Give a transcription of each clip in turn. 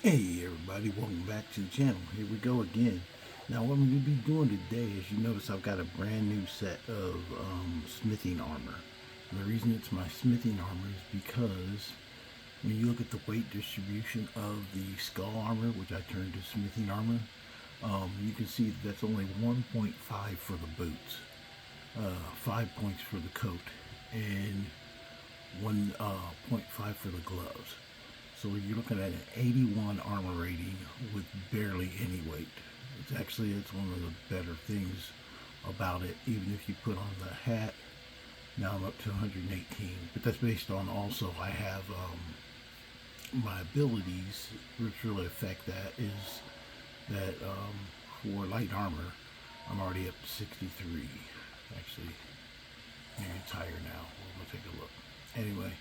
Hey everybody, welcome back to the channel. Here we go again. Now what I'm going to be doing today is, you notice I've got a brand new set of smithing armor. And the reason it's my smithing armor is because when you look at the weight distribution of the skull armor, which I turned to smithing armor, you can see that's only 1.5 for the boots, 5 points for the coat, and 1.5 for the gloves. So you're looking at an 81 armor rating with barely any weight. It's one of the better things about it. Even if you put on the hat, now I'm up to 118. But that's based on, also I have my abilities, which really affect that, is that for light armor, I'm already up to 63. Actually, maybe it's higher now. We'll take a look. Anyway,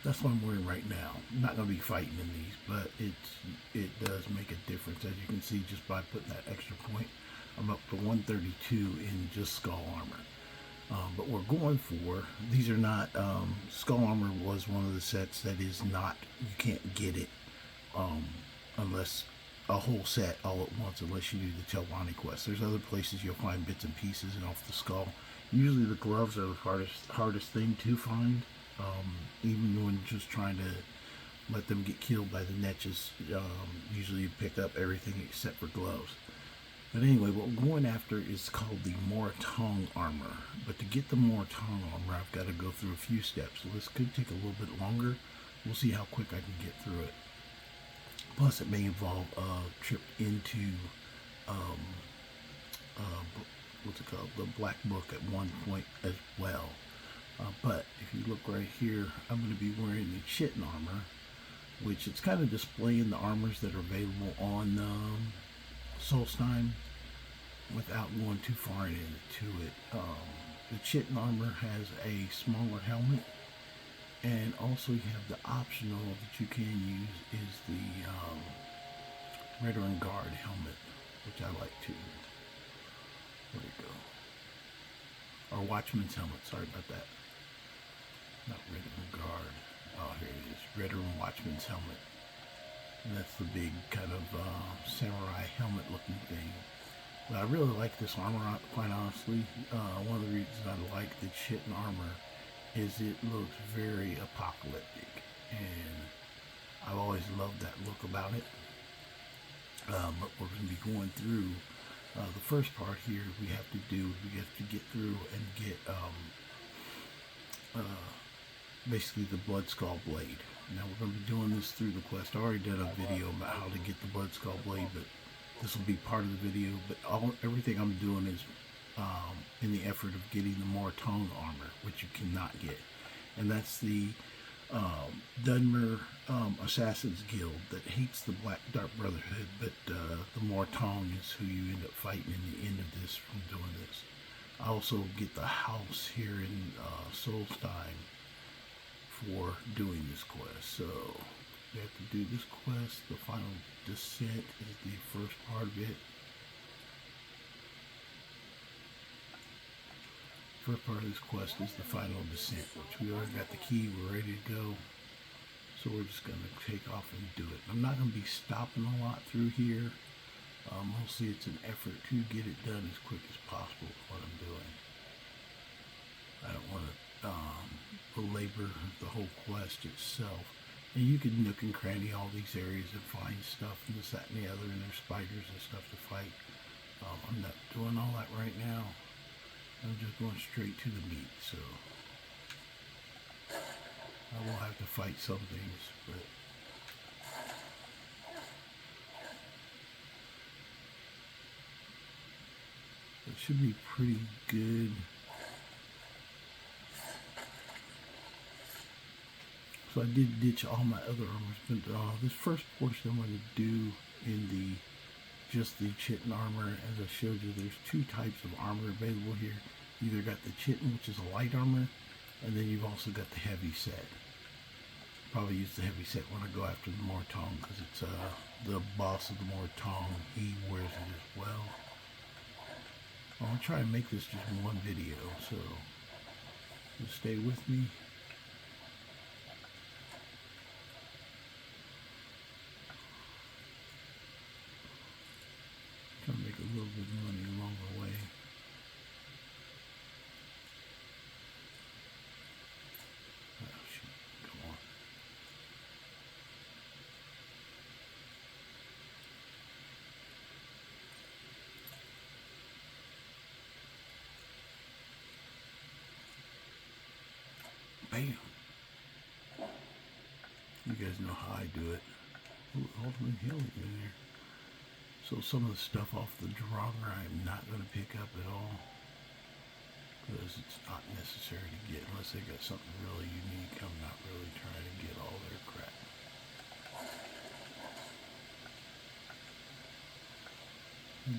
that's what I'm wearing right now. I'm not going to be fighting in these, but it does make a difference. As you can see, just by putting that extra point, I'm up to 132 in just skull armor. But we're going for, these are not, skull armor was one of the sets that is not, you can't get it unless a whole set all at once, unless you do the Telwani quest. There's other places you'll find bits and pieces and off the skull. Usually the gloves are the hardest thing to find. Even when just trying to let them get killed by the netches, usually you pick up everything except for gloves. But anyway, what we're going after is called the Morag Tong Armor. But to get the Morag Tong Armor, I've got to go through a few steps. So this could take a little bit longer. We'll see how quick I can get through it. Plus, it may involve a trip into, what's it called, the Black Book at one point as well. But if you look right here, I'm going to be wearing the Chitin armor, which it's kind of displaying the armors that are available on Solstheim without going too far into it. The Chitin armor has a smaller helmet, and also you have the optional that you can use is the Veteran Guard helmet, which I like too. Where'd it go? Or Watchman's helmet, sorry about that. Not Veteran Guard. Oh, here it is. Veteran Watchman's helmet. And that's the big kind of samurai helmet looking thing. But I really like this armor, quite honestly. One of the reasons I like the Chitin armor is it looks very apocalyptic. And I've always loved that look about it. But we're going to be going through the first part here. We have to get through and get basically the Blood Skull Blade. Now we're going to be doing this through the quest. I already did a video about how to get the Blood Skull Blade, but this will be part of the video. But everything I'm doing is in the effort of getting the Morag Tong Armor, which you cannot get. And that's the Dunmer Assassin's Guild that hates the Black Dark Brotherhood, but the Morag Tong is who you end up fighting in the end of this from doing this. I also get the house here in Solstheim for doing this quest. So we have to do this quest. The final descent is the first part of it. First part of this quest is the final descent, which we already got the key. We're ready to go. So we're just going to take off and do it. I'm not going to be stopping a lot through here. Mostly it's an effort to get it done as quick as possible with what I'm doing. I don't want to belabor the whole quest itself. And you can nook and cranny all these areas and find stuff and this, that, and the other, and there's spiders and stuff to fight. I'm not doing all that right now. I'm just going straight to the meat, so I will have to fight some things, but it should be pretty good. So I did ditch all my other armors, but this first portion I'm going to do in just the Chitin armor. As I showed you, there's two types of armor available here. You either got the Chitin, which is a light armor, and then you've also got the heavy set. Probably use the heavy set when I go after the Morag Tong, because it's the boss of the Morag Tong. He wears it as well. I'll try and make this just one video, so just stay with me. with money along the way. Oh shoot, come on. Bam! You guys know how I do it. Ooh, ultimate healing in there. So some of the stuff off the Draugr I'm not going to pick up at all, because it's not necessary to get unless they got something really unique. I'm not really trying to get all their crap.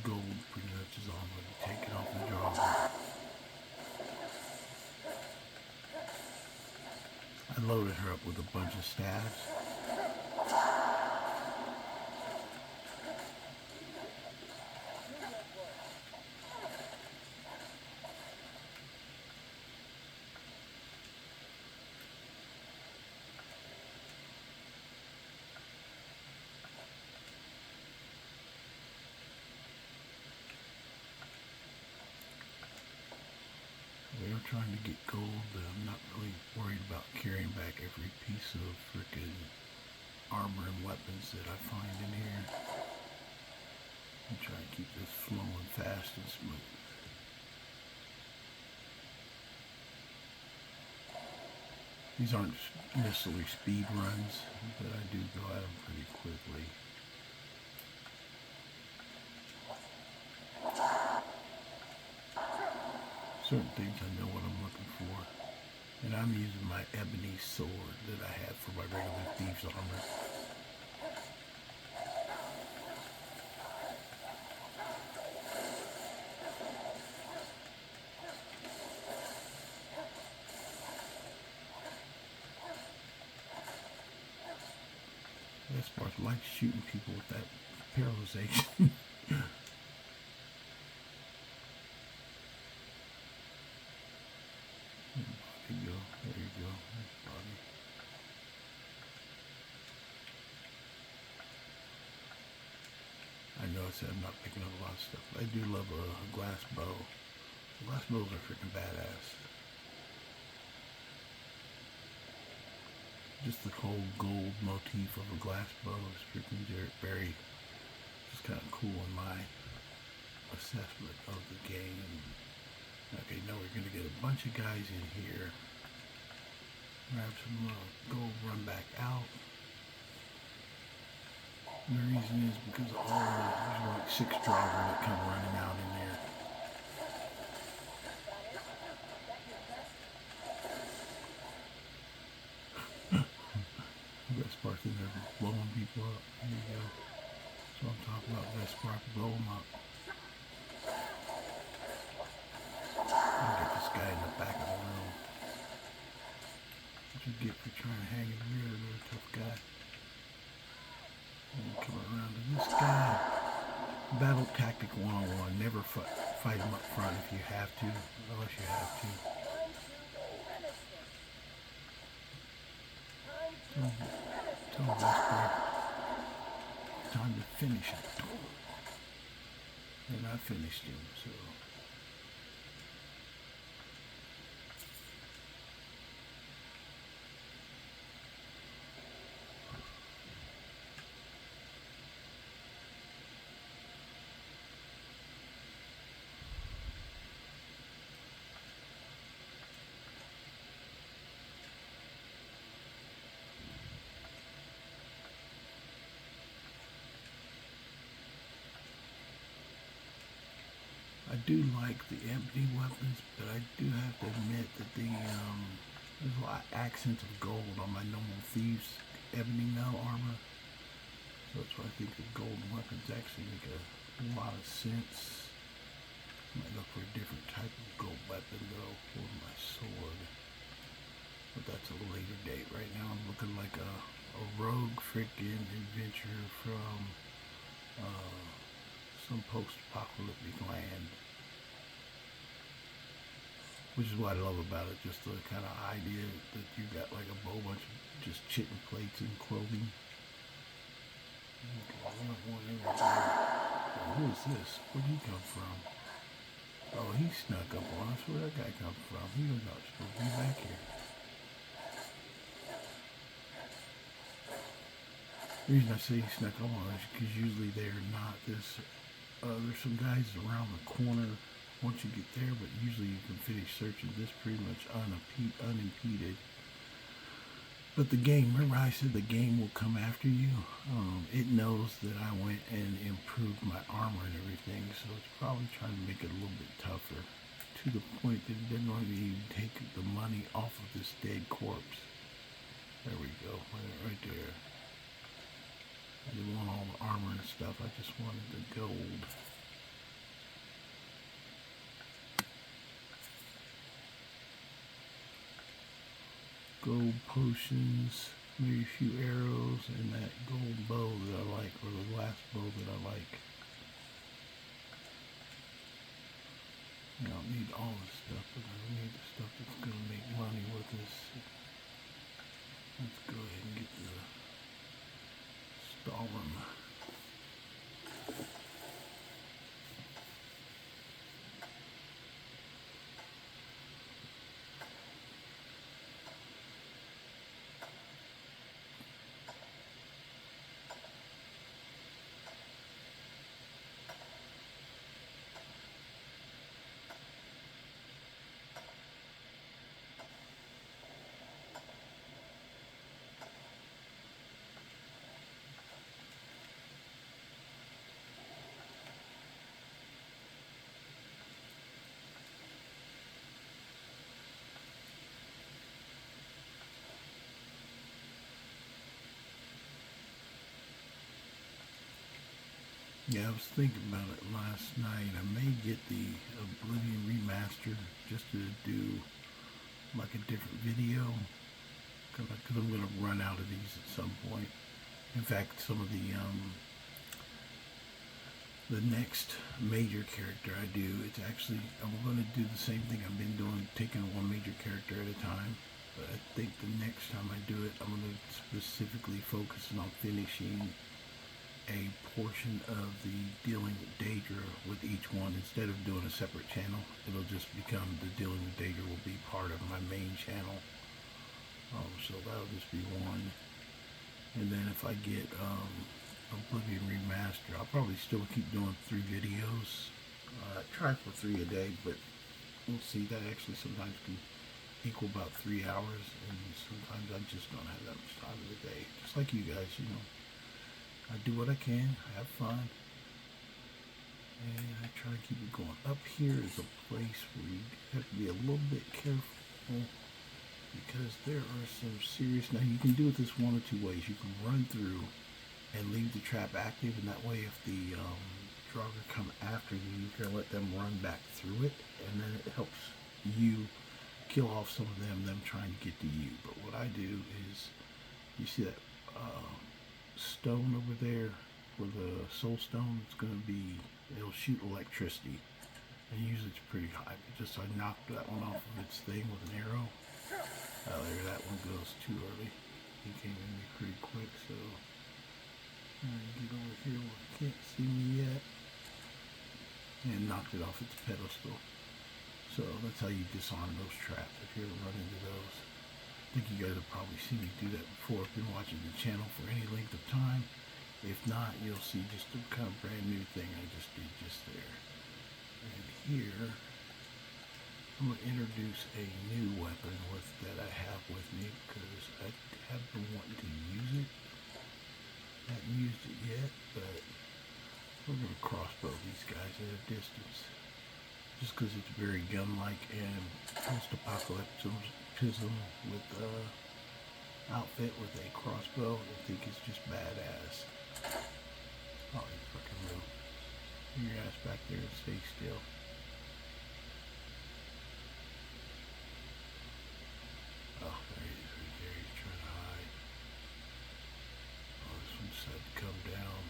Gold pretty much is all I'm going to be taking off the Draugr. I loaded her up with a bunch of staves. We are trying to get gold, but I'm not really worried about carrying back every piece of frickin' armor and weapons that I find in here. I'm trying to keep this flowing fast and smooth. These aren't necessarily speed runs, but I do go at them pretty quickly. Certain things I know what I'm looking for. And I'm using my ebony sword that I have for my regular thieves armor. Best part, I like shooting people with that paralyzation. There you go. There you go. There's body. I noticed that I'm not picking up a lot of stuff. I do love a glass bow. Glass bows are freaking badass. Just the whole gold motif of a glass bow is freaking very, just kind of cool in my assessment of the game. Okay, now we're going to get a bunch of guys in here. Grab some gold, run back out. And the reason is because there's like 6 Draugr that come running out in there. Best part in there blowing people up. There you go. That's what I'm talking about. Best part, blow them up. I'll get this guy in the back of the room. What you get for trying to hang in here, really tough guy. And come around to this guy. Battle tactic 101. Never fight him up front if you have to, unless you have to. Tell him this part. Time to finish it. And I finished him, so. I do like the ebony weapons, but I do have to admit that there's a lot of accents of gold on my normal thieves ebony metal armor. So that's why I think the golden weapons actually make a lot of sense. I might look for a different type of gold weapon though for my sword. But that's a later date. Right now I'm looking like a rogue freaking adventurer from some post-apocalyptic land. Which is what I love about it, just the kind of idea that you got like a whole bunch of just chitin plates and clothing. Okay, I don't want everything. Who is this? Where'd he come from? Oh, he snuck up on us. Where'd that guy come from? He was not supposed to be back here. The reason I say he snuck up on us is because usually they're not this. There's some guys around the corner once you get there, but usually you can finish searching this pretty much unimpeded. But the game, remember I said the game will come after you? It knows that I went and improved my armor and everything, so it's probably trying to make it a little bit tougher, to the point that it didn't really even take the money off of this dead corpse. There we go, right there. I didn't want all the armor and stuff, I just wanted the gold. Gold potions, maybe a few arrows, and that gold bow that I like, or the last bow that I like. I don't need all this stuff, but I need the stuff that's going to make money with this. Let's go ahead and get the Stalin. Yeah, I was thinking about it last night. I may get the Oblivion remaster just to do like a different video, because I'm going to run out of these at some point. In fact, some of the next major character I do, it's actually, I'm going to do the same thing I've been doing, taking one major character at a time. But I think the next time I do it, I'm going to specifically focus on finishing a portion of the dealing with Daedra with each one. Instead of doing a separate channel, it'll just become the dealing with Daedra will be part of my main channel. So that'll just be one. And then if I get Oblivion remaster, I'll probably still keep doing 3 videos. Try for 3 a day, but we'll see. That actually sometimes can equal about 3 hours, and sometimes I just don't have that much time in the day. Just like you guys, you know. I do what I can, I have fun, and I try to keep it going. Up here is a place where you have to be a little bit careful, because there are some serious, now you can do it this one or two ways. You can run through and leave the trap active, and that way if the Draugr come after you, you can let them run back through it, and then it helps you kill off some of them trying to get to you. But what I do is, you see that stone over there for the soul stone, it's going to be, it'll shoot electricity, and usually it's pretty high, but just I knocked that one off of its thing with an arrow. There, that one goes too early. He came in me pretty quick, so I'm going to get over here where he can't see me yet, and knocked it off its pedestal. So that's how you disarm those traps, if you ever run into those. I think you guys have probably seen me do that before if you've been watching the channel for any length of time. If not, you'll see just a kind of brand new thing I just did just there. And here, I'm going to introduce a new weapon that I have with me, because I have been wanting to use it. I haven't used it yet, but we're going to crossbow these guys at a distance. Just because it's very gun-like and post-apocalyptic with outfit with a crossbow. I think it's just badass. Oh, you fucking move. Get your ass back there and stay still. Oh, there he is right there. He's trying to hide. Oh, this one decided to come down.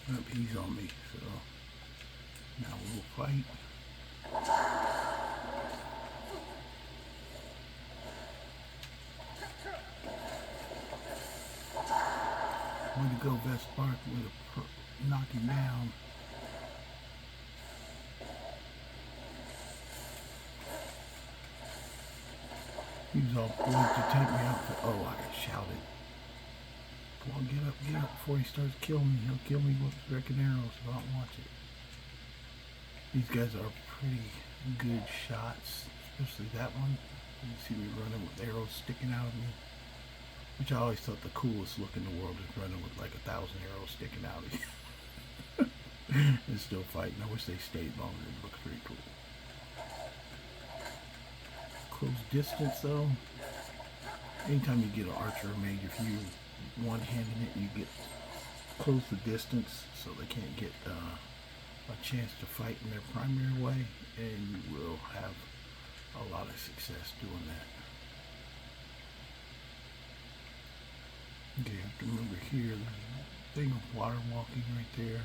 Oh, he's on me, so now we'll fight. Way to go, Vespark, way to knock him down. He was all poised to take me out, but oh, I got shouted. Come on, get up before he starts killing me. He'll kill me with wrecking arrows if I don't watch it. These guys are pretty good shots, especially that one. You see me running with arrows sticking out of me. Which I always thought the coolest look in the world is running with like 1,000 arrows sticking out of you. And still fighting. I wish they stayed longer. It looks pretty cool. Close distance though. Anytime you get an archer or mage, if you one-handing it, you get close the distance so they can't get a chance to fight in their primary way, and you will have a lot of success doing that. Okay, you have to remember here, there's a thing of water walking right there,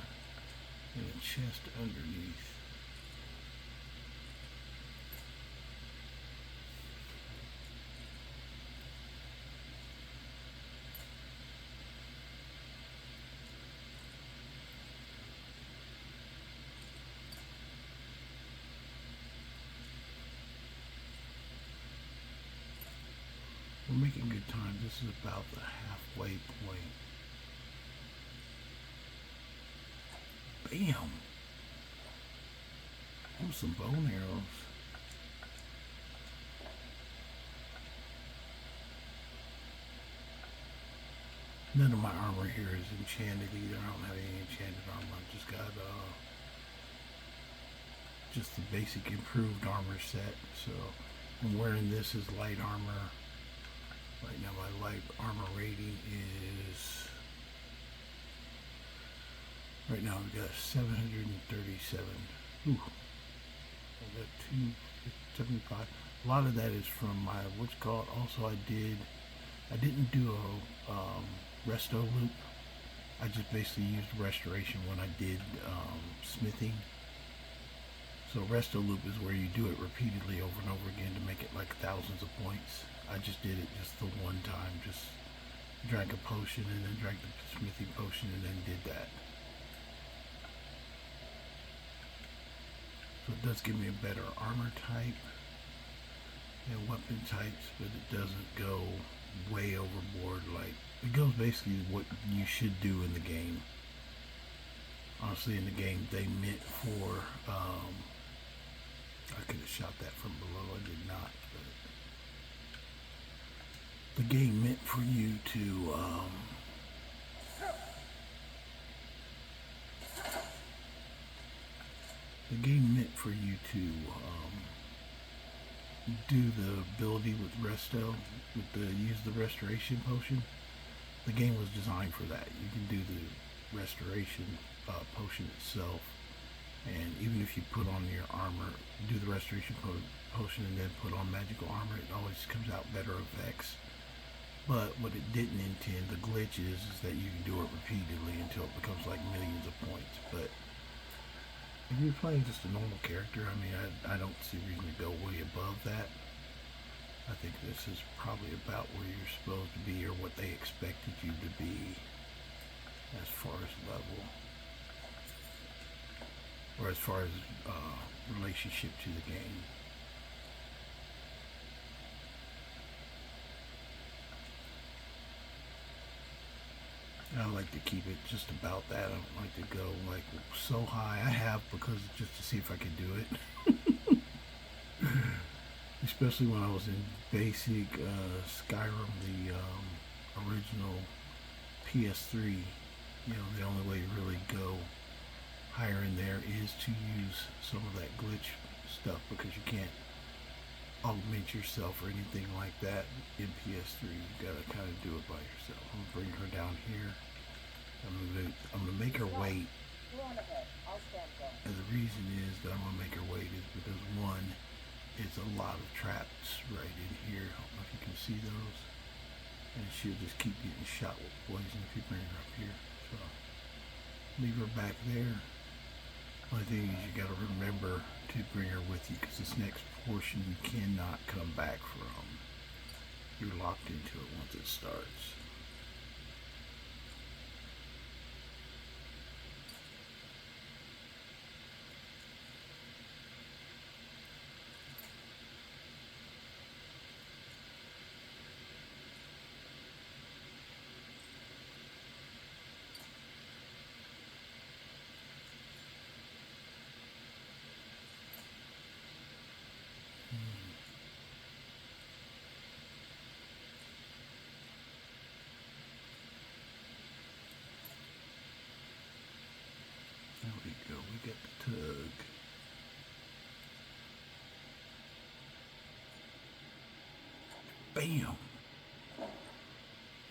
and a chest underneath. We're making good time. This is about the halfway point. Bam! Oh, some bone arrows. None of my armor here is enchanted either. I don't have any enchanted armor. I've just got just the basic improved armor set. So I'm wearing this as light armor. Right now my light armor rating is, right now I've got 737. Ooh. I've got 275. A lot of that is from my, what's called, also I didn't do a resto loop. I just basically used restoration when I did smithing. So resto loop is where you do it repeatedly over and over again to make it like thousands of points. I just did it just the one time, just drank a potion and then drank the smithing potion and then did that. So it does give me a better armor type and weapon types, but it doesn't go way overboard. Like, it goes basically what you should do in the game. Honestly, in the game they meant for, I could have shot that from below, I did not, but the game meant for you to do the ability with resto, use the restoration potion. The game was designed for that. You can do the restoration potion itself, and even if you put on your armor, do the restoration potion and then put on magical armor, it always comes out better effects. But what it didn't intend, the glitch is that you can do it repeatedly until it becomes like millions of points. But if you're playing just a normal character, I mean, I don't see reason to go way above that. I think this is probably about where you're supposed to be or what they expected you to be as far as level. Or as far as relationship to the game. I like to keep it just about that. I don't like to go like so high. I have because just to see if I could do it. Especially when I was in basic Skyrim, the original PS3. You know, the only way to really go higher in there is to use some of that glitch stuff because you can't augment yourself or anything like that in PS3. You gotta kind of do it by yourself. I'm gonna bring her down here. I'm gonna make her wait. And the reason is that I'm gonna make her wait is because one, it's a lot of traps right in here. I don't know if you can see those. And she'll just keep getting shot with poison if you bring her up here. So leave her back there. Only thing is you got to remember to bring her with you, because this next portion you cannot come back from. You're locked into it once it starts. There we go, we get the tug. Bam! That's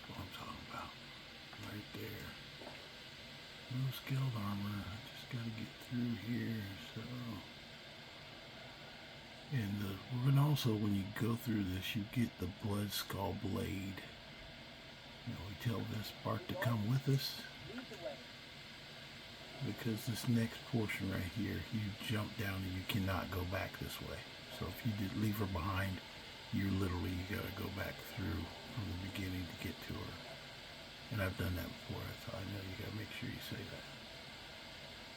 what I'm talking about. Right there. No skilled armor. I just gotta get through here, so. And we're gonna also, when you go through this, you get the blood skull blade. You know, we tell this Bart to come with us, because this next portion right here, you jump down and you cannot go back this way. So if you did leave her behind, you gotta go back through from the beginning to get to her. And I've done that before, so I know you gotta make sure you say that.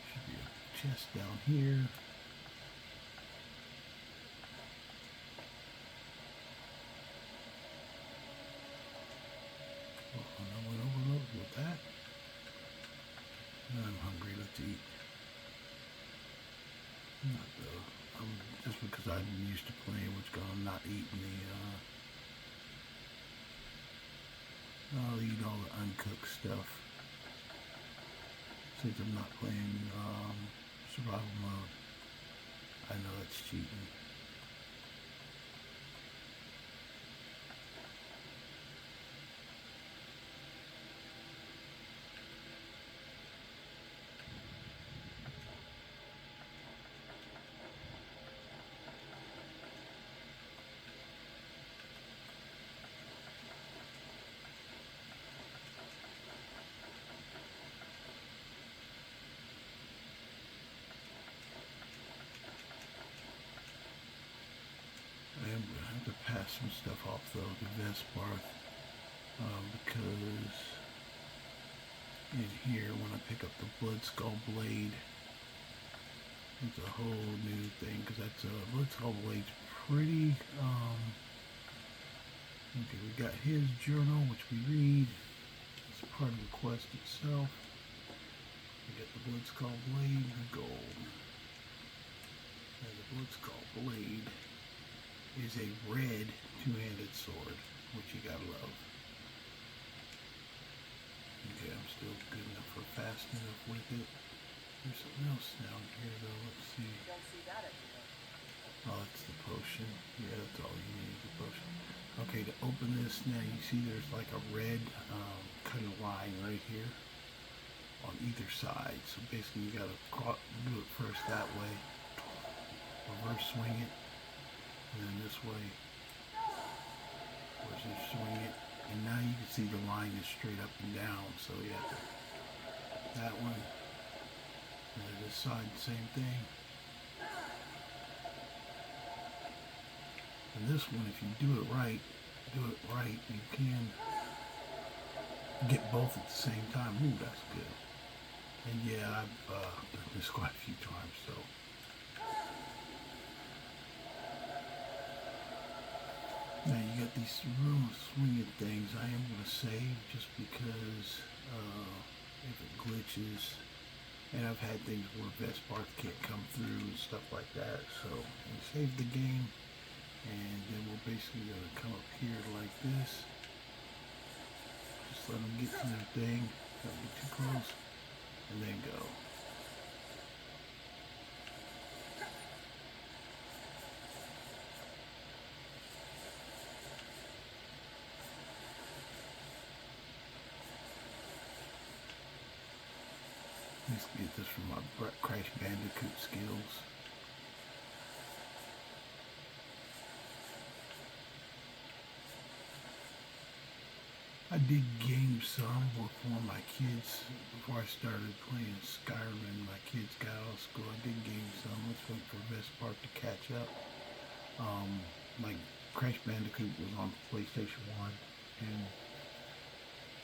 Should be a chest down here. Oh, no one overloaded with that. I'm hungry, let's eat. Not though. Just because I'm used to playing what's going on, not eating I'll eat all the uncooked stuff. Since I'm not playing survival mode. I know it's cheating. I'm going to have to pass some stuff off though to Vesparth, because in here when I pick up the Blood Skull Blade, it's a whole new thing, because that's Blood Skull Blade's pretty, okay, we got his journal which we read, it's part of the quest itself. We got the Blood Skull Blade, the gold, and the Blood Skull Blade is a red two-handed sword, which you gotta love. Okay, I'm still good enough or fast enough with it. There's something else down here though, let's see. Oh, it's the potion. Yeah, that's all you need, the potion. Okay, to open this now, you see there's like a red kind of line right here on either side. So basically you gotta do it first that way, reverse swing it, and then this way, whereas you swing it, and now you can see the line is straight up and down, so you have to, that one, and then this side, same thing. And this one, if you do it right, you can get both at the same time. Ooh, that's good. And yeah, I've done this quite a few times, so. Now you got these real swinging things. I am going to save just because if it glitches, and I've had things where Vesparth can't come through and stuff like that. So we save the game, and then we're basically going to come up here like this. Just let them get to their thing, don't get too close, and then go. Let's get this from my Crash Bandicoot skills. I did game some before my kids before I started playing Skyrim. My kids got out of school. I did game some. Let's wait for Vespark to catch up. Like Crash Bandicoot was on PlayStation 1, and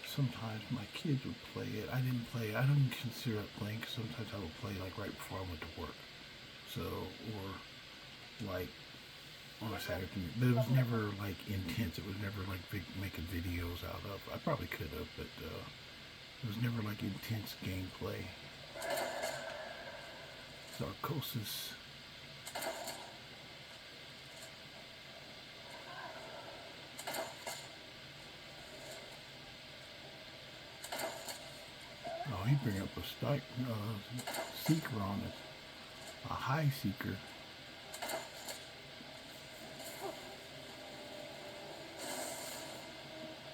sometimes my kids would play it. I didn't play it. I didn't consider it playing because sometimes I would play like right before I went to work. So, or like on a Saturday, but it was never like intense. It was never like making videos out of. I probably could have, but it was never like intense gameplay. Sarcosis. Oh, he bring up a seeker on it. A high seeker.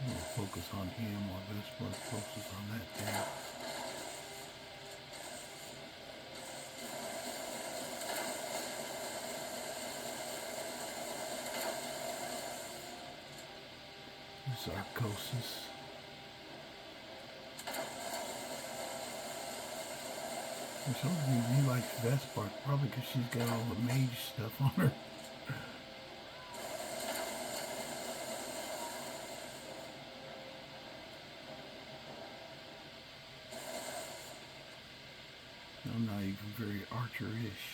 We'll focus on him while Vespark focuses on that thing. Sarcosis. For some reason he likes Vespark, probably because she's got all the mage stuff on her. I'm not even very archer-ish.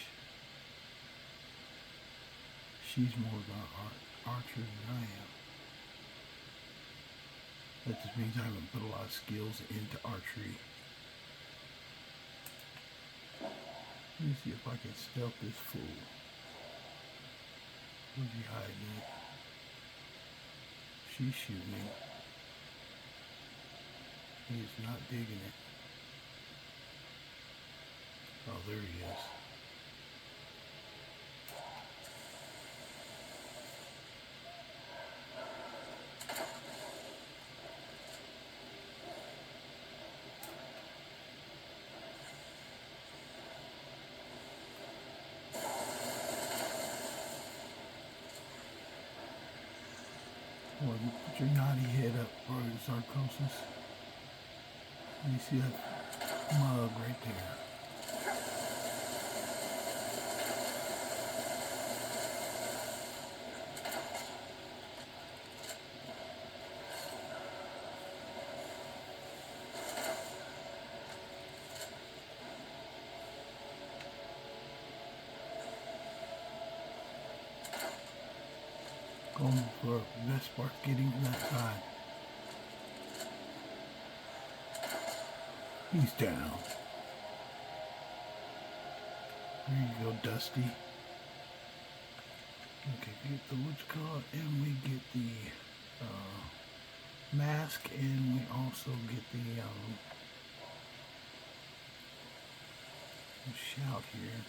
She's more of an archer than I am. That just means I haven't put a lot of skills into archery. Let me see if I can stealth this fool. Where's he hiding? She's shooting. He is not digging it. Oh, there he is. Well, you put your naughty head up, bro, Sarcosis. You see that mug right there. Going for Vespark getting to that side. He's down. There you go, Dusty. Okay, we get the what's called, and we get the mask, and we also get the shout here.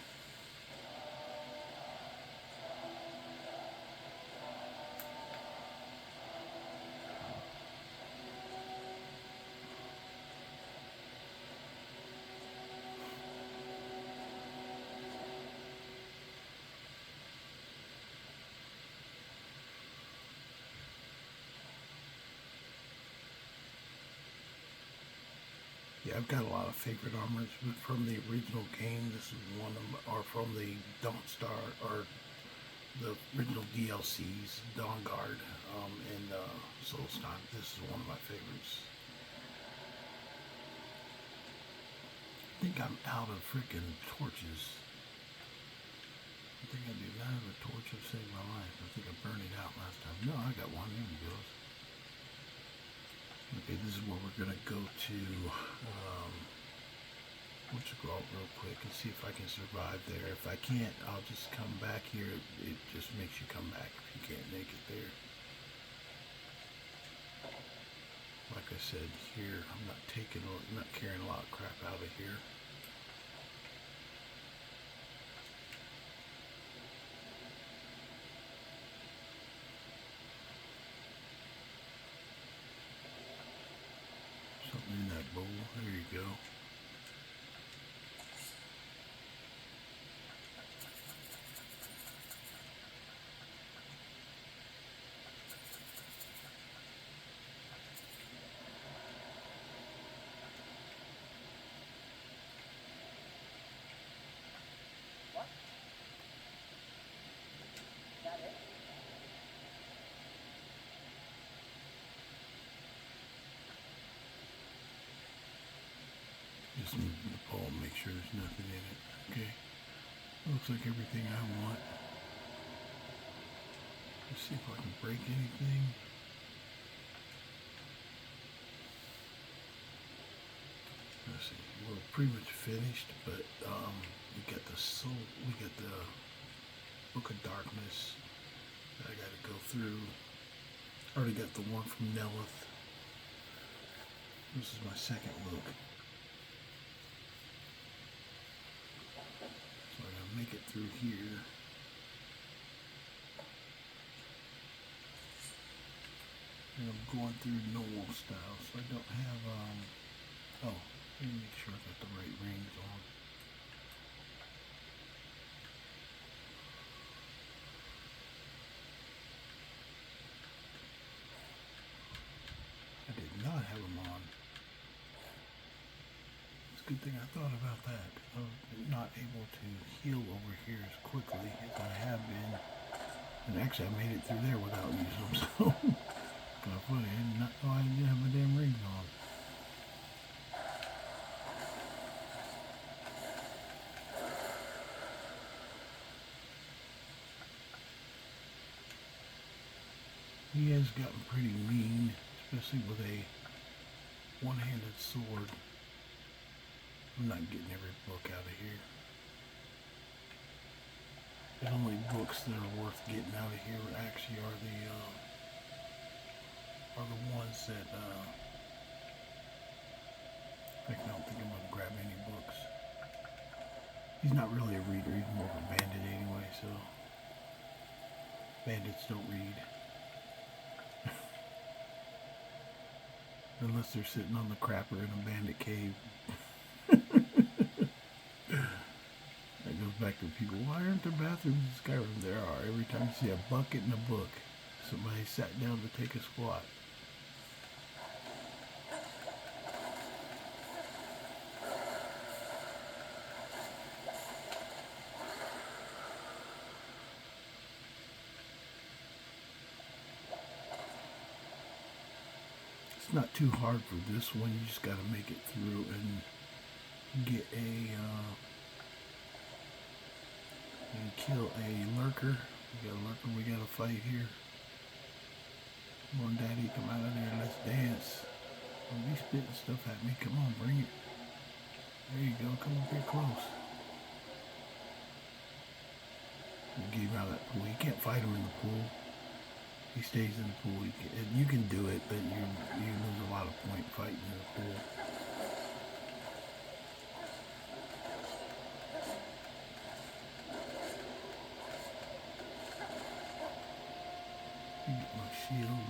Yeah, I've got a lot of favorite armors, but from the original game, this is one of them, or from the Don't Star, or the original DLCs, Dawn Guard, and Solstheim. This is one of my favorites. I think I'm out of freaking torches. I think I do not have a torch that saved my life. I think I burned it out last time. No, I got one. There it goes. Okay, this is where we're going to go to, let's go out real quick and see if I can survive there. If I can't, I'll just come back here. It just makes you come back if you can't make it there. Like I said, here, I'm not carrying a lot of crap out of here. Something in that bowl. There you go. Just move the pole and make sure there's nothing in it. Okay. Looks like everything I want. Let's see if I can break anything. Let's see. We're pretty much finished, but we got the Book of Darkness that I got to go through. Already got the one from Nelith. This is my second look. So I gotta make it through here. And I'm going through normal style, so I don't have, oh, let me make sure I got the right rings on. I did not have them on. It's a good thing I thought about that. I'm not able to heal over here as quickly as I have been. And actually I made it through there without using them, so kind of funny. I did not know I didn't have my damn rings on. He has gotten pretty mean, especially with a one-handed sword. I'm not getting every book out of here. The only books that are worth getting out of here actually are the ones that I don't think I'm gonna grab any books. He's not really a reader, he's more of a bandit anyway, so bandits don't read. Unless they're sitting on the crapper in a bandit cave. That goes back to people, why aren't there bathrooms in Skyrim? There are. Every time you see a bucket and a book, somebody sat down to take a squat. It's not too hard for this one. You just got to make it through and get and kill a lurker. We got a lurker we got to fight here. Come on, Daddy, come out of there. Let's dance. Don't be spitting stuff at me. Come on, bring it. There you go. Come up here close. Get him out of that pool. You can't fight him in the pool. He stays in the pool. You can do it, but you lose a lot of point fighting in the pool. Get my shield.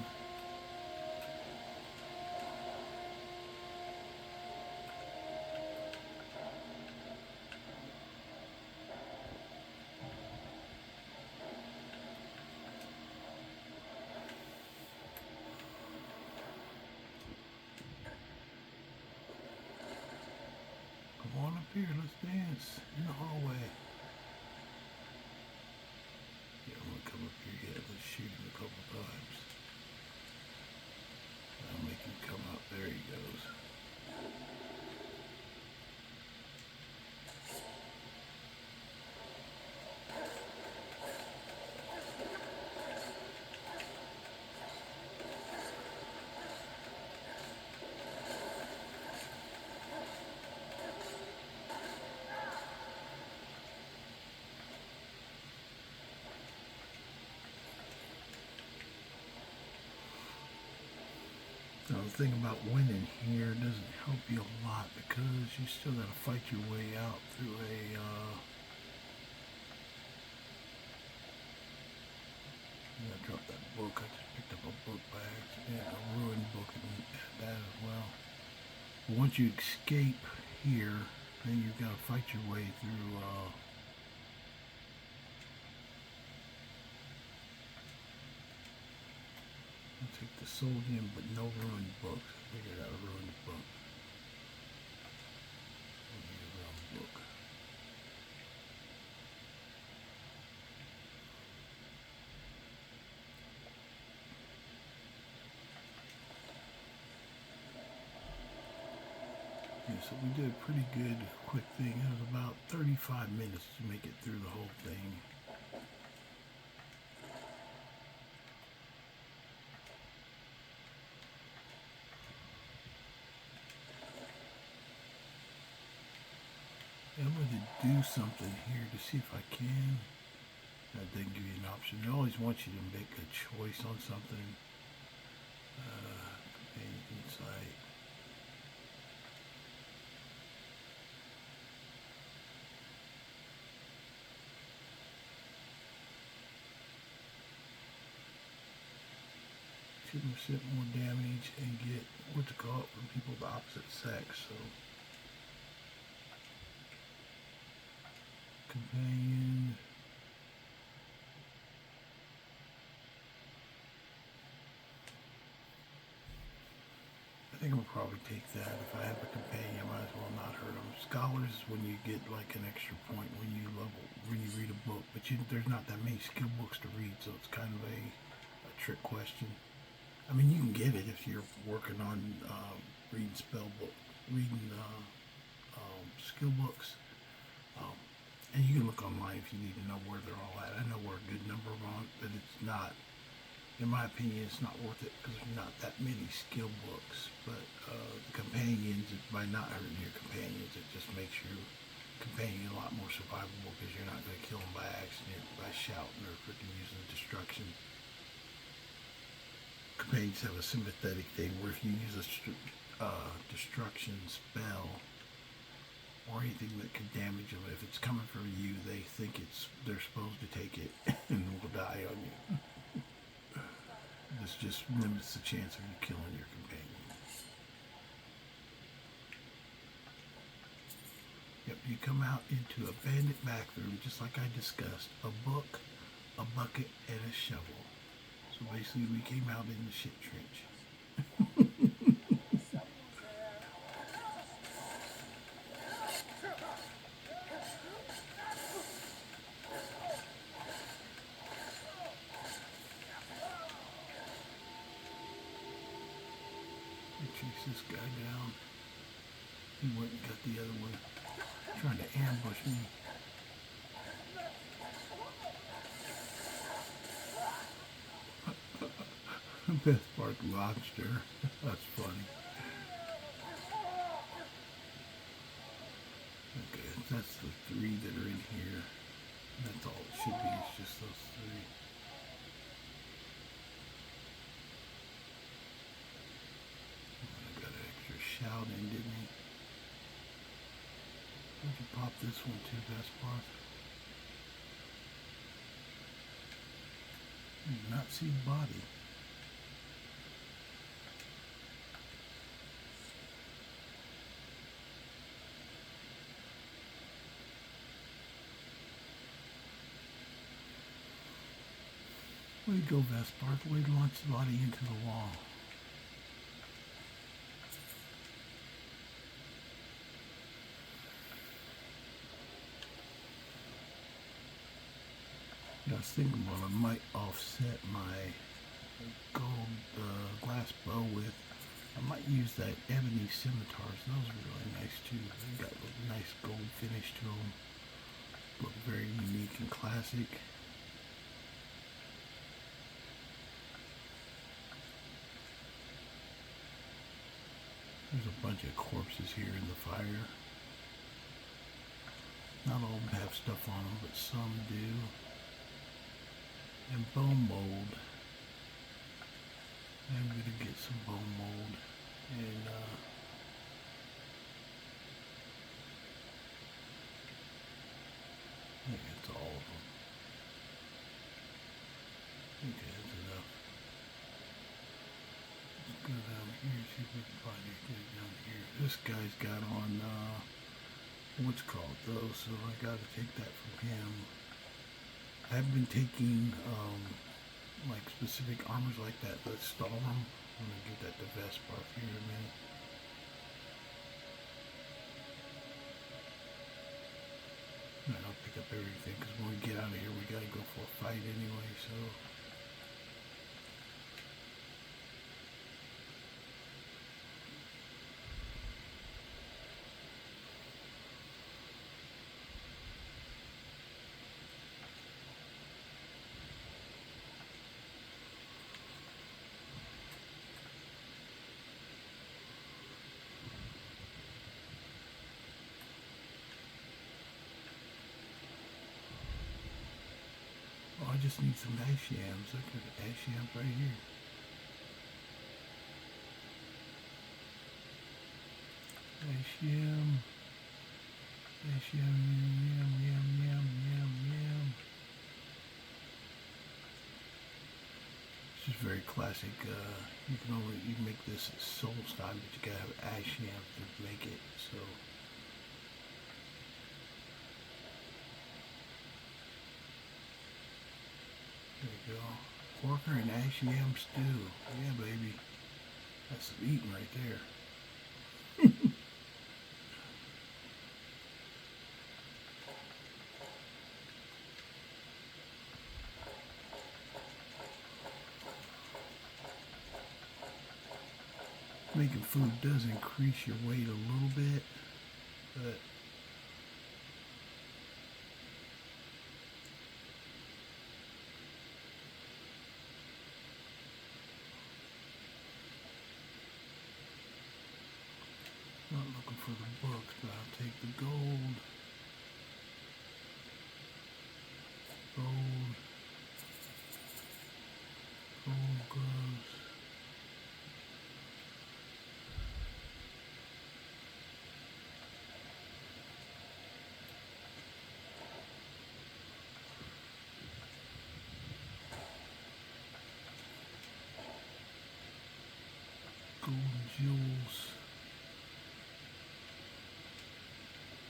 Come on up here, let's dance in the hallway. Yeah, I'm gonna come up here, yeah, let's shoot him a couple times. I'll make him come up, there he goes. Now the thing about winning here doesn't help you a lot because you still got to fight your way out through a I dropped that book. I just picked up a book by accident, a ruined book, and add that as well. But once you escape here, then you've got to fight your way through I'll take the Solstheim, but no ruined books. I figured out a ruined book. I'll need a ruined book. Yeah, So we did a pretty good quick thing. It was about 35 minutes to make it through the whole thing. I'm going to do something here to see if I can. That didn't give you an option. They always want you to make a choice on something. Insight. Should receive more damage and get what's it called from people of the opposite sex. So companion. I think I'll probably take that. If I have a companion, I might as well not hurt them. Scholars is when you get like an extra point when you read a book, but there's not that many skill books to read, so it's kind of a trick question. I mean, you can get it if you're working on reading skill books, and you can look online if you need to know where they're all at. I know where a good number of them, but it's not. In my opinion, it's not worth it because there's not that many skill books. But the companions, by not hurting your companions, it just makes your companion a lot more survivable because you're not going to kill them by accident, by shouting or freaking using destruction. Companions have a sympathetic thing where if you use a destruction spell or anything that could damage them, if it's coming from you, they think they're supposed to take it and will die on you. This just limits the chance of you killing your companion. Yep, you come out into a bandit bathroom, just like I discussed. A book, a bucket, and a shovel. So basically we came out in the shit trench. Chase this guy down. He went and got the other one, trying to ambush me. Best part, lobster. That's funny. Okay, that's the 3 that are in here. That's all it should be. It's just those 3. Shout in, didn't he? Where'd you pop this one to, Vespar? I did not see the body. Way to go, Vespar. Way to launch the body into the wall. I was thinking, well, I might offset my gold glass bow with. I might use that ebony scimitars. Those are really nice too. They got a nice gold finish to them. Look very unique and classic. There's a bunch of corpses here in the fire. Not all of them have stuff on them, but some do. And bone mold. I'm going to get some bone mold. And I think that's all of them. Okay, that's enough. Let's go down here, see if we can find anything down here. This guy's got on, what's called though, so I gotta take that from him. I've been taking, like specific armors like that, let's stall them. I'm gonna give that to Vespar here in a minute. And I'll pick up everything, because when we get out of here, we gotta go for a fight anyway, so. just need some ash yams. I got ash yams right here. Ash yam. Ash yam, yam, yam, yam, yam, yam. This is very classic. You can make this at Solstheim, but you gotta have ash yams to make it. So. There you go. Porker and ash yam stew. Yeah, baby. That's some eating right there. Making food does increase your weight a little bit, but not looking for the books, but I'll take the gold. Gold. Gold gloves. Golden jewels.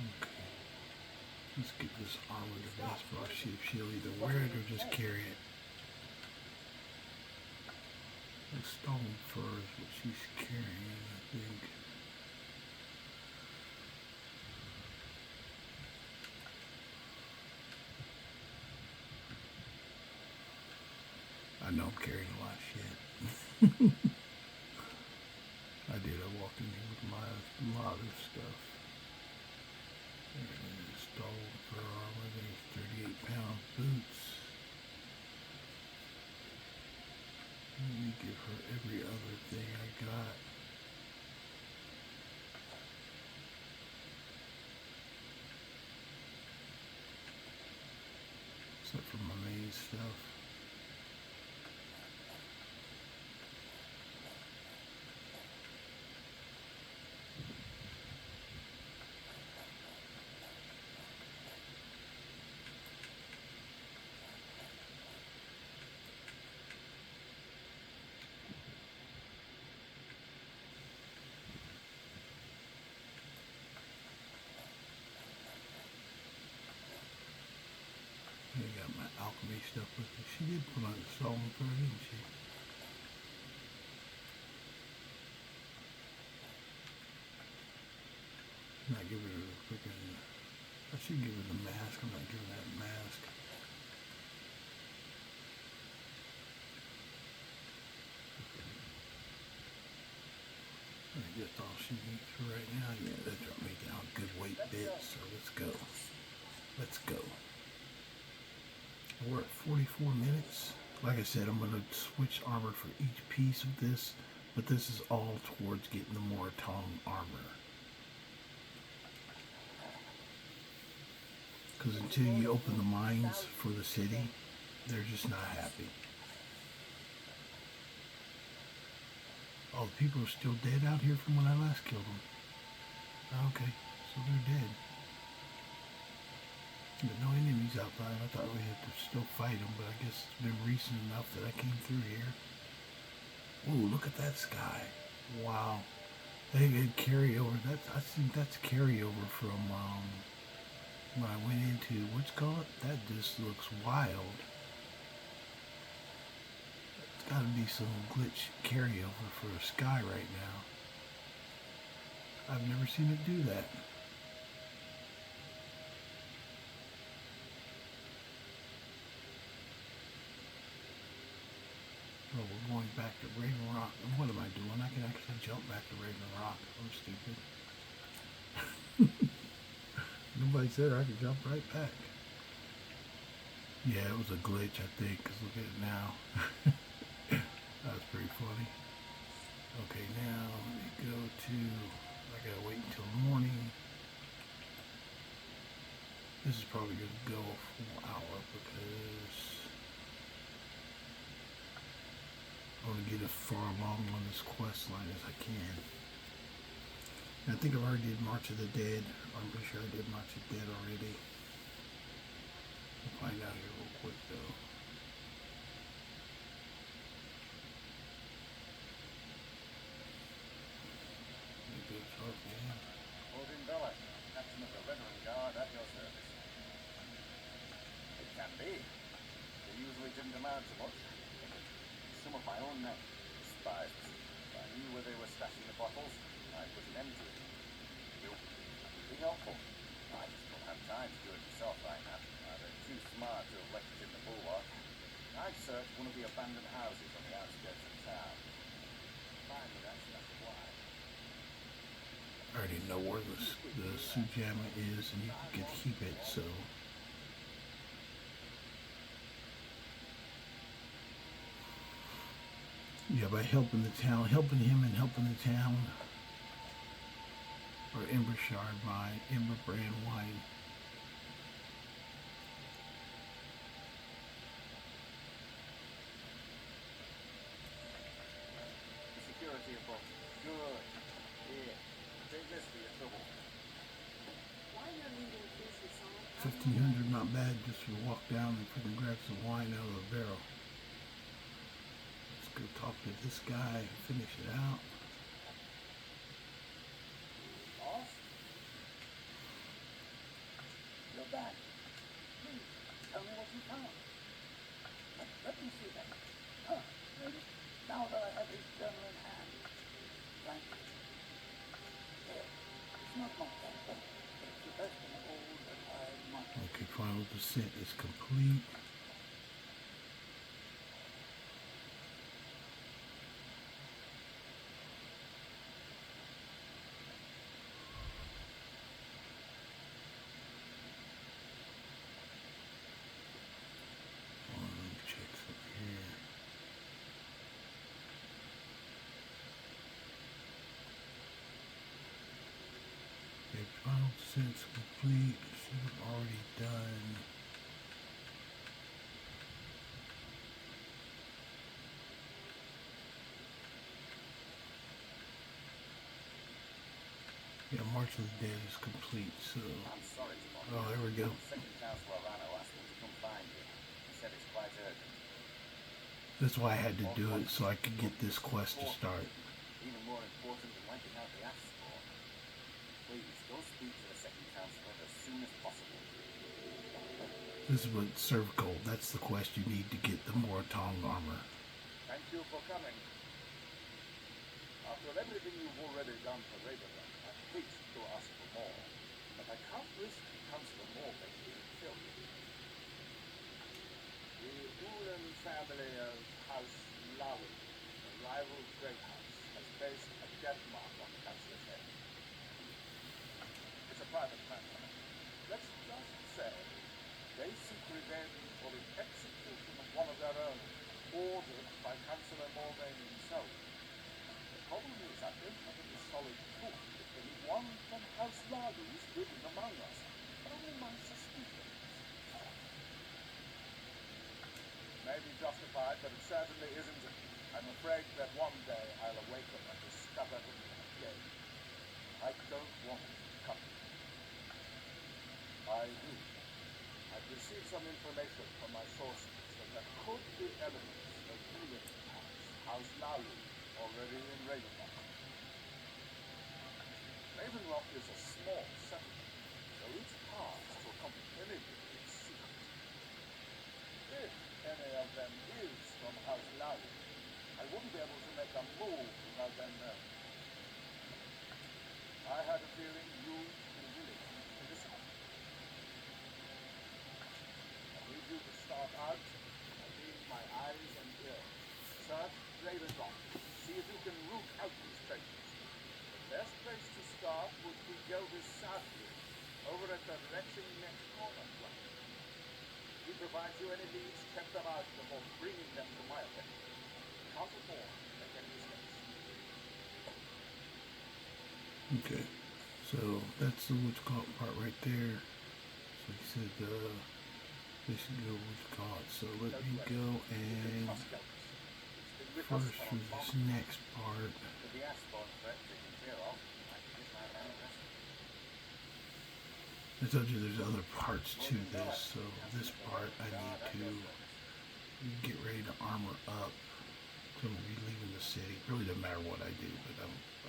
Okay. Let's get this armor device for our ship. She'll either wear it or just carry it. The stone fur is what she's carrying, I think. I know I'm carrying a lot of shit. I did. I walked in here with my lot of stuff. There it is. Stone fur armor. There's 38-pound boots. Let me give her every other thing I got. Except for my main stuff. I got my alchemy stuff with her. She did put on the stone for her, didn't she? I'm not giving her the freaking... I should give her the mask. I'm not giving her that mask. I think that's all she needs for right now. Yeah, that dropped me down a good weight bit, so let's go. Let's go. We're at 44 minutes. Like I said, I'm going to switch armor for each piece of this, but this is all towards getting the Morag Tong Armor. Because until you open the mines for the city, they're just not happy. Oh, the people are still dead out here from when I last killed them. Okay, so they're dead. But no enemies out there. I thought we had to still fight them, but I guess it's been recent enough that I came through here. Ooh, look at that sky. Wow. They had carryover. I think that's carryover from when I went into, what's called? That just looks wild. It's got to be some glitch carryover for a sky right now. I've never seen it do that. Oh, we're going back to Raven Rock. What am I doing? I can actually jump back to Raven Rock. I'm stupid. Nobody said I could jump right back. Yeah, it was a glitch, I think, because look at it now. That was pretty funny. Okay, now let me go to... I gotta wait until morning. This is probably going to go a full hour because... I want to get as far along on this quest line as I can. And I think I already did March of the Dead. I'm pretty sure I did March of the Dead already. We'll find out here real quick though. Maybe it's hard, man. Odin Bella, captain of the Veteran Guard at your service. It can be. They usually didn't amount to much. Some of my own men despised us. If I knew where they were stashing the bottles, I put an end to it. You would be helpful. I just don't have time to do it myself right now. They're too smart to have left it in the bulwark. I've searched one of the abandoned houses on the outskirts of town. Finally, that's why. I already know where the Sujama is, and you can keep it, so. Yeah, by helping the town, helping him and helping the town, or Ember Shard Wine, Ember Brand Wine. The security of both. Good. Here. Take this for your trouble. Why are you leaving pieces on? 1,500, not bad, just to walk down and freaking grab some wine out of the barrel. Let's go talk to this guy and finish it out. Lost? You're back. Please, tell me what you found. Let me see that. Maybe now that I have his journal in hand. Thank you. Here, it's not much, but it's the best in all that I might. Okay, final descent is complete. Final descent's complete. Should have already done. Yeah, March of the Dead is complete, so. I'm sorry to bother. Oh, there we go. Second Councillor Rano asked me to come find you. He said it's quite urgent. That's why I had to do it, so I could get this quest to start. Even more important than wiping out the ash spore. Please, go speak to the second councillor as soon as possible. This is what Served Cold. That's the quest you need to get the Morag Tong Armor. Thank you for coming. After everything you've already done for Ravenloft, I hate to ask for more, but I can't risk Councillor Morgan being killed. The Ulan family of House Lawi, a rival great house, has placed a death mark on the councillor's head. It's a private matter. Let's just say they seek revenge for the execution of one of their own, ordered by Councillor Morgan himself. The problem is I don't have any solid proof that anyone from House Lawi is living among us. Only my suspicions. May be justified, but it certainly isn't. I'm afraid that one day I'll awaken and discover him again. I don't want it to come. I do. I've received some information from my sources that there could be elements of Ulan's House Lawi already in Ravenloft. Ravenloft is a small settlement, so its paths to accomplish anything is secret. If any of them is from House Lawi, I wouldn't be able to make a move without them knowing. I had a feeling you'd be willing to listen. I need you to start out by being my eyes and ears. Search Ravenloft. See if you can root out these traitors. The best place to start would be Gelder's Southfield, over at the Retching Neck Corner Club. He provides you any leads, check them out before bringing them to my attention. Count it more, make any mistakes. Okay, so that's the what's called part right there. So he said they should go what's called. So let me go and first for this next part. With the asphalt threat taken care of, I can get my hand rested. I told you there's other parts to this, so this part I need to get ready to armor up till we leave the city. Really doesn't matter what I do, but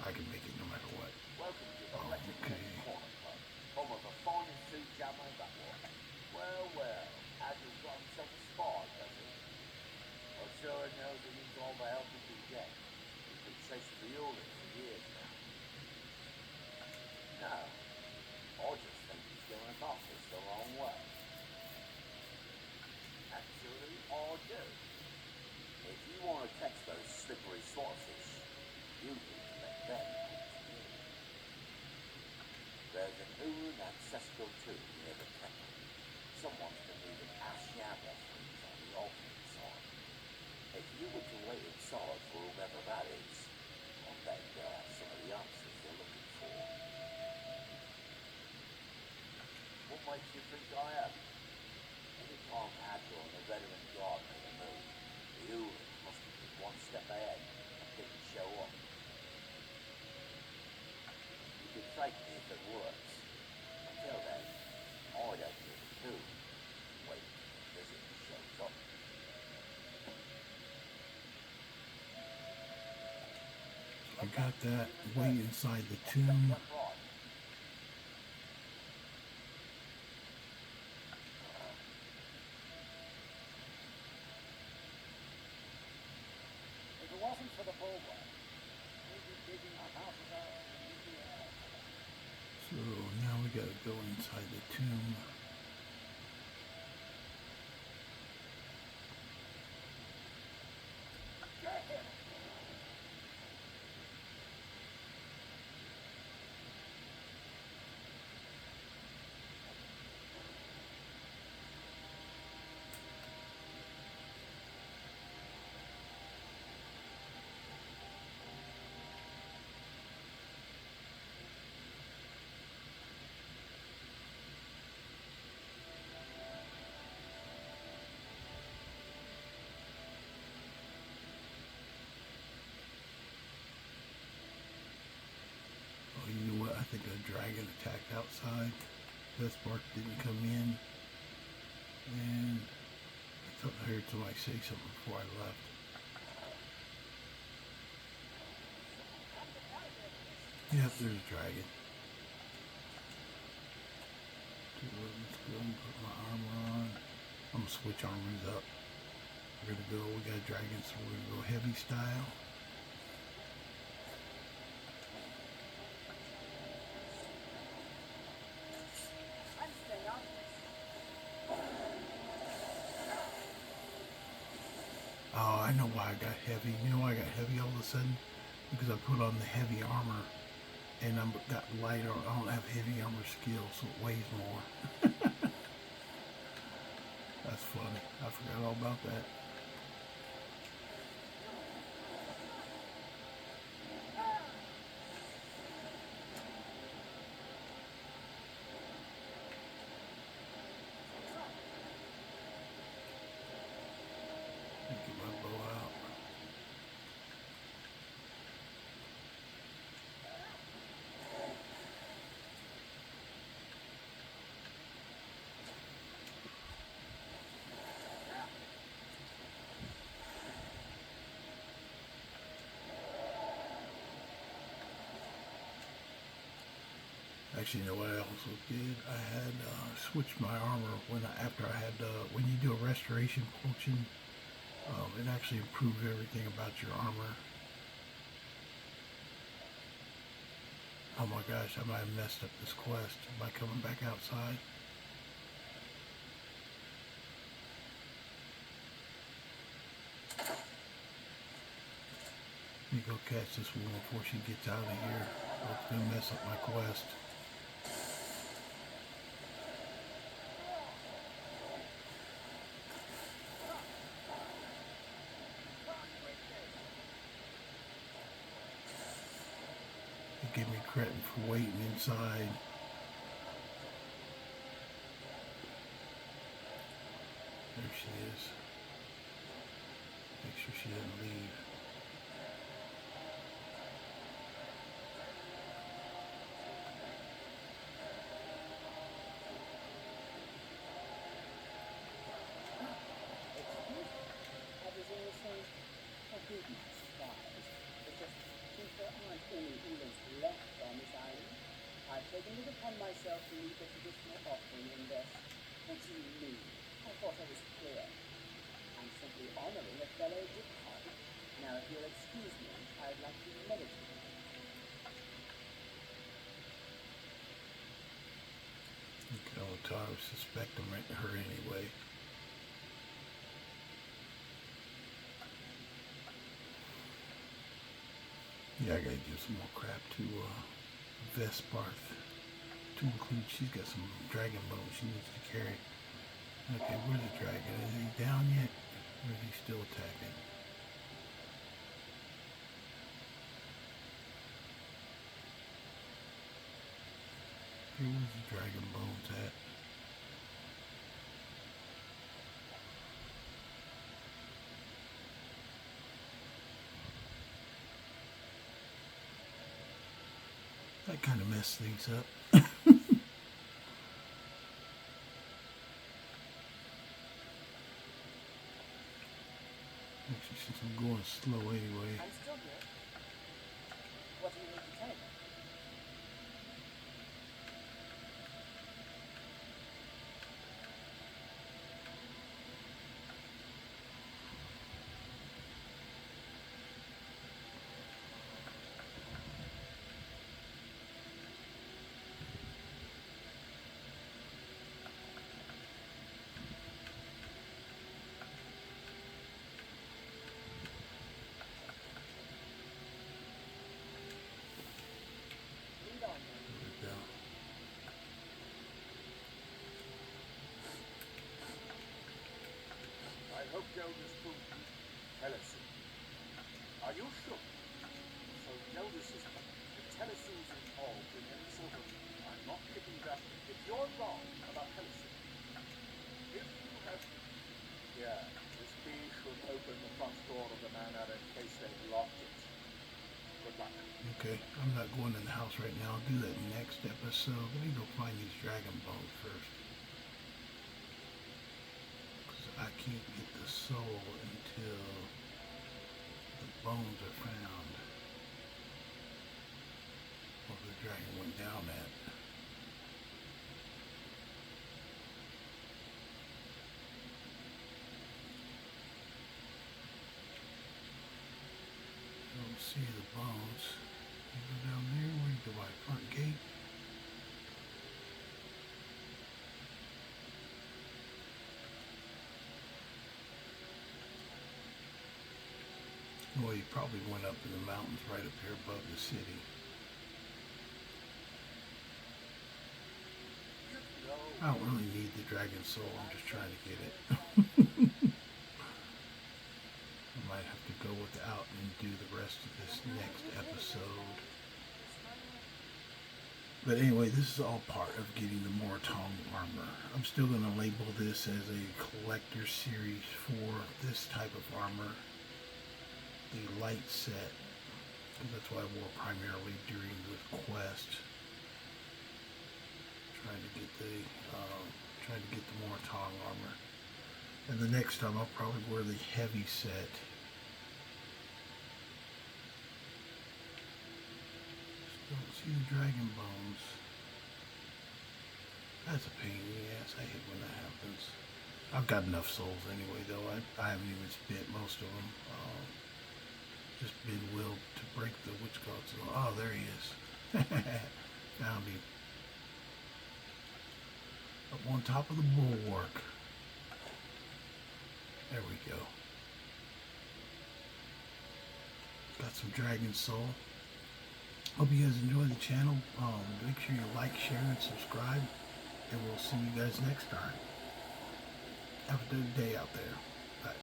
I can make it no matter what. Welcome to the Okay. Corner Club, home of the finest suit jammer in Backwater. Well, Admiral's got himself a spy, does he? Well, sure knows he needs all the help he can get. He's been chasing the Elven for years now. No, I just think he's going about this the wrong way. Actually, I do. If you want to catch those slippery swordfish, you need to let them come to you. There's an Ulan ancestral tomb near the temple. Someone's been leaving Ashiam offerings on the altar inside. If you were to wait inside for whoever that is, I bet they'll have some of the answers you're looking for. What makes you think I am? Anytime Admiral and the veteran guard made a move, the Ulan must have been one step ahead and didn't show up. You can thank me if it works. Until then, I don't really do. Wait till the visitor shows up. I got that way inside the tomb. If it wasn't for the bullwhip, we'd be digging our houses out and we'd be out. So now we gotta go inside the tomb. Oh, you know what? I think a dragon attacked outside. Deathmark didn't come in. And I thought I heard somebody say something before I left. Yep, there's a dragon. So let's go and put my armor on. I'm gonna switch armors up. We're gonna go, we got a dragon, so we're gonna go heavy style. I'm staying on this. Oh, I know why I got heavy. You know why I got heavy all of a sudden? Because I put on the heavy armor and I got lighter. I don't have heavy armor skill, so it weighs more. That's funny. I forgot all about that. Let me get my bow out. Actually, you know what I also did? I had switched my armor after I had when you do a restoration potion, it actually improves everything about your armor. Oh my gosh, I might have messed up this quest by coming back outside. Let me go catch this woman before she gets out of here. Or it's gonna mess up my quest. It gave me credit for waiting inside. There she is. Make sure she doesn't leave. only humans left on this island, I've taken it upon myself to lead the traditional offering in this. What do you mean? I thought I was clear. I'm simply honoring a fellow departed. Now, if you'll excuse me, I'd like to meditate. You can only tell I suspect her anyway. Yeah, I gotta give some more crap to Vesparth to include. She's got some dragon bones she needs to carry. Okay, where's the dragon? Is he down yet? Or is he still attacking? Okay, where's the dragon bones at? That kind of messed things up. Actually, since I'm going slow anyway. I'm still here. What do you need to tell me? Lead on, then. There we go. I hope Gelders proved you. Telesin. Are you sure? So Gelders is the Telesin's involved in any sort of... I'm not picking that. If you're wrong about Telesin, if you have... Yeah, this key should open the front door of the manor in case they've locked it. Good luck. Okay, I'm not going in the house right now. I'll do that next episode. Let me go find these dragon bones first. Because I can't get the soul until the bones are found. Or the dragon went down at. I don't see the bones. You go down there, where you go by front gate. Well, he probably went up in the mountains right up here above the city. I don't really need the dragon soul, I'm just trying to get it. I might have to go without and do the rest of this next episode. But anyway, this is all part of getting the Morag Tong Armor. I'm still going to label this as a collector series for this type of armor. The light set. That's what I wore primarily during the quest. Trying to get the Morag Tong armor. And the next time I'll probably wear the heavy set. Don't see the dragon bones. That's a pain in the ass. I hate when that happens. I've got enough souls anyway, though. I haven't even spent most of them. Just been willed to break the witch gods. Oh, there he is. Found him. Up on top of the bulwark. There we go. Got some dragon soul. Hope you guys enjoy the channel. Make sure you like, share, and subscribe. And we'll see you guys next time. Have a good day out there.